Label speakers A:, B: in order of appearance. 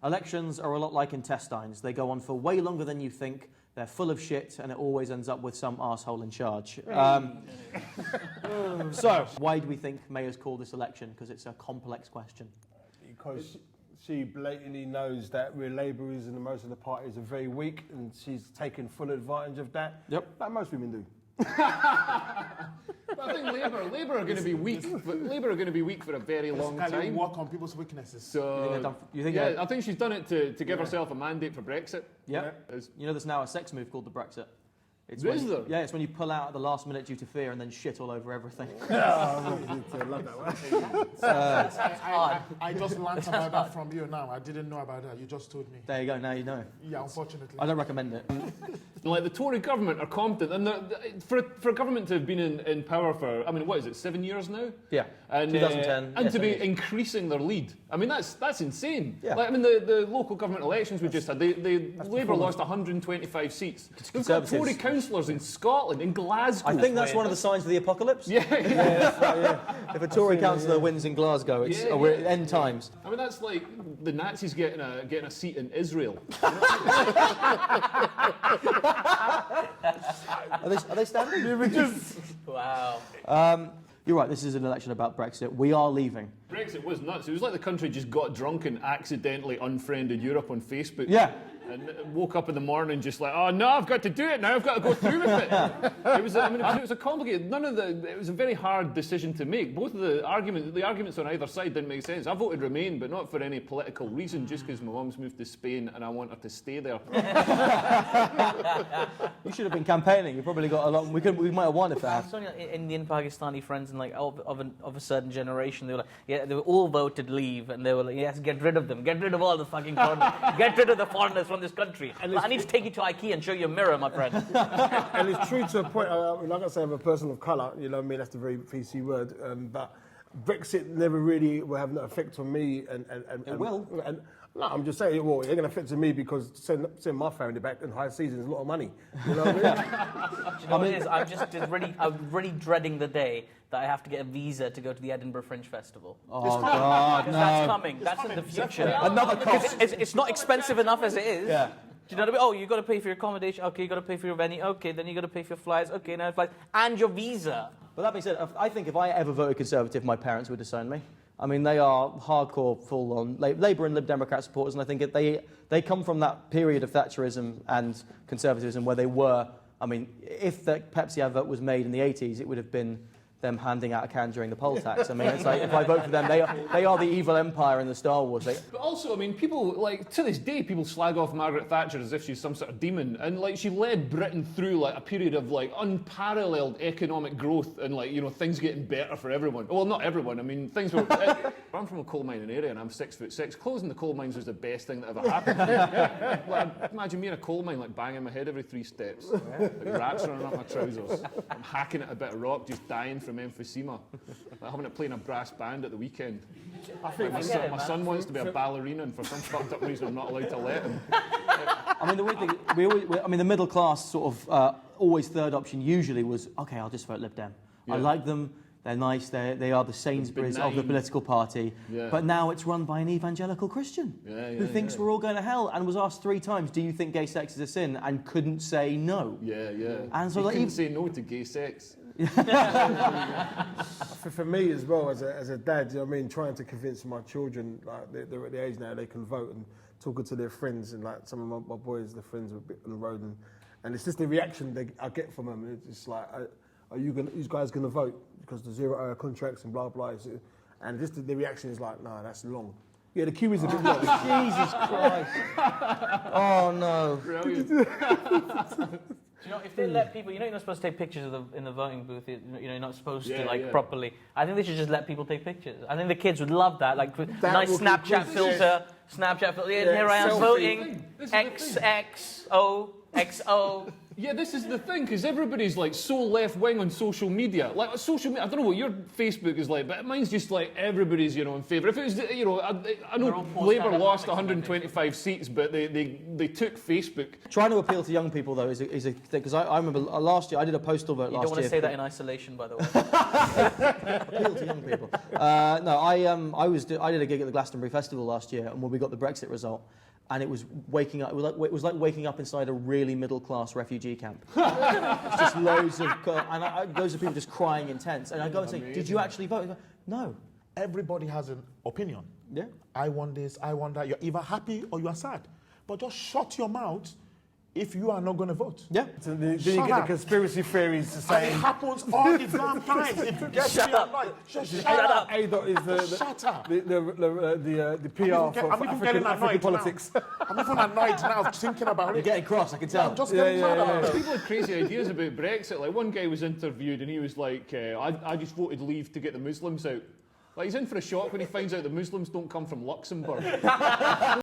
A: Elections are a lot like intestines. They go on for way longer than you think. They're full of shit, and it always ends up with some arsehole in charge. So, why do we think Mayors called this election? Because it's a complex question.
B: Because she blatantly knows that we're Labourers and most of the parties are very weak, and she's taken full advantage of that.
A: Yep.
B: Like most women do.
C: But I think Labour are going to be weak. But Labour are going to be weak for a very long time.
D: Work on people's weaknesses.
C: So I think she's done it to give herself a mandate for Brexit.
A: Yeah. You know, there's now a sex move called the Brexit.
C: Is there?
A: Yeah, it's when you pull out at the last minute due to fear and then shit all over everything.
B: I love that one.
D: I just learned about that from you now. I didn't know about that. You just told me.
A: There you go, now you know.
D: Yeah, unfortunately.
A: I don't recommend it.
C: Like, the Tory government are competent, and for a government to have been in power for, I mean, what is it, 7 years now?
A: Yeah,
C: and
A: 2010.
C: And to be increasing their lead. I mean, that's insane.
A: Yeah.
C: Like, I mean, the local government elections we just had, Labour lost 125 seats. We've got Tory councillors in Scotland, in Glasgow.
A: I think that's one of the signs of the apocalypse.
C: Yeah.
A: If a Tory councillor wins in Glasgow, we're at end times.
C: I mean, that's like the Nazis getting a seat in Israel.
A: Are they standing?
E: Wow.
A: You're right, this is an election about Brexit. We are leaving.
C: Brexit was nuts. It was like the country just got drunk and accidentally unfriended Europe on Facebook.
A: Yeah.
C: And woke up in the morning just like, oh no, I've got to do it now. I've got to go through with it. It was a complicated. It was a very hard decision to make. Both of the arguments on either side didn't make sense. I voted Remain, but not for any political reason, just because my mum's moved to Spain and I want her to stay there.
A: You should have been campaigning. You probably got a lot. We might have won if that happened.
E: So Indian Pakistani friends and like of a certain generation, they were like, yeah, they were all voted leave, and they were like, yes, get rid of them, get rid of all the fucking foreigners, get rid of the foreigners from this country. I need to take you to IKEA and show you a mirror, my friend.
B: And it's true to a point. Like I say, I'm a person of colour. You know what I mean? That's a very PC word. But Brexit never really will have an effect on me. And
A: it will.
B: And no, I'm just saying, well, it ain't going to affect me because send my family back in high season is a lot of money. You know what I mean?
E: Do you know what it is? I'm really dreading the day that I have to get a visa to go to the Edinburgh Fringe Festival.
A: Oh, God, no.
E: That's coming. That's in the future.
A: Another cost.
E: It's not expensive enough as it is.
A: Yeah.
E: Do you know what I mean? Oh, you got to pay for your accommodation. Okay, you got to pay for your venue. Okay, then you got to pay for your flights. Okay, now flights and your visa.
A: But that being said, I think if I ever voted Conservative, my parents would disown me. I mean, they are hardcore, full-on Labour and Lib Democrat supporters, and I think they come from that period of Thatcherism and Conservatism where they were. I mean, if the Pepsi advert was made in the 80s, it would have been them handing out a can during the poll tax. I mean, it's like, if I vote for them, they are the evil empire in the Star Wars.
C: But also, I mean, people, like, to this day, people slag off Margaret Thatcher as if she's some sort of demon. And, like, she led Britain through, like, a period of, like, unparalleled economic growth and, like, you know, things getting better for everyone. Well, not everyone. I mean, things were... I'm from a coal mining area and I'm 6'6". Closing the coal mines was the best thing that ever happened. Like, imagine me in a coal mine, like, banging my head every 3 steps. Like, rats running up my trousers. I'm hacking at a bit of rock, just dying from emphysema. Like having to play in a brass band at the weekend. My son wants to be a ballerina, and for some fucked up reason I'm not allowed to let him.
A: I mean, the weird thing, the middle class sort of always third option usually was, okay, I'll just vote Lib Dem. Yeah. I like them. They're nice. They are the Sainsbury's of the political party. Yeah. But now it's run by an evangelical Christian who thinks we're all going to hell and was asked 3 times, do you think gay sex is a sin? And couldn't say no.
C: Yeah.
A: And so
C: he couldn't say no to gay sex.
B: For me as well, as a dad, you know what I mean, trying to convince my children, like they're at the age now they can vote, and talking to their friends, and like some of my boys, their friends were a bit on the road, and it's just the reaction I get from them. It's just like, are you guys gonna vote? Because the 0-hour contracts and blah blah. And just the reaction is like, no, that's long. Yeah, the queue is a bit long.
A: Jesus Christ! Oh no!
C: Brilliant.
E: You know, if they let people, you know, you're not supposed to take pictures in the voting booth. You know, you're not supposed to properly. I think they should just let people take pictures. I think the kids would love that, like nice Snapchat filter. Yeah, here I am voting XXOXO.
C: Yeah, this is the thing, because everybody's like so left wing on social media. Like social media, I don't know what your Facebook is like, but mine's just like everybody's, in favour. If it was, I know Labour lost 125 seats, but they took Facebook.
A: Trying to appeal to young people though is a thing, because I remember last year I did a postal vote
E: You
A: last year.
E: don't want to say that in isolation, by the way.
A: Appeal to young people. No, I did a gig at the Glastonbury Festival last year, and when we got the Brexit result, and it was waking up. It was like waking up inside a really middle-class refugee camp. It's just loads of people just crying intense. And I go and say, "Did you actually vote?" They go, no.
F: Everybody has an opinion.
A: Yeah.
F: I want this, I want that. You're either happy or you are sad. But just shut your mouth if you are not going to vote.
A: Yeah.
B: So then you get the conspiracy theories to
F: And
B: say...
F: it happens all the damn time. If you get
E: Shut
F: me
E: up.
F: annoyed, just shut
E: Shut
F: up.
E: up.
B: ADOT is
F: Shut up.
B: the PR for
F: I'm even getting
B: African
F: annoyed
B: politics.
F: now. I'm even annoyed now thinking about
A: You're
F: it.
A: getting cross, I can tell.
F: I'm just getting mad about it.
C: People had crazy ideas about Brexit. Like one guy was interviewed and he was like, I just voted leave to get the Muslims out. Like he's in for a shock when he finds out the Muslims don't come from Luxembourg.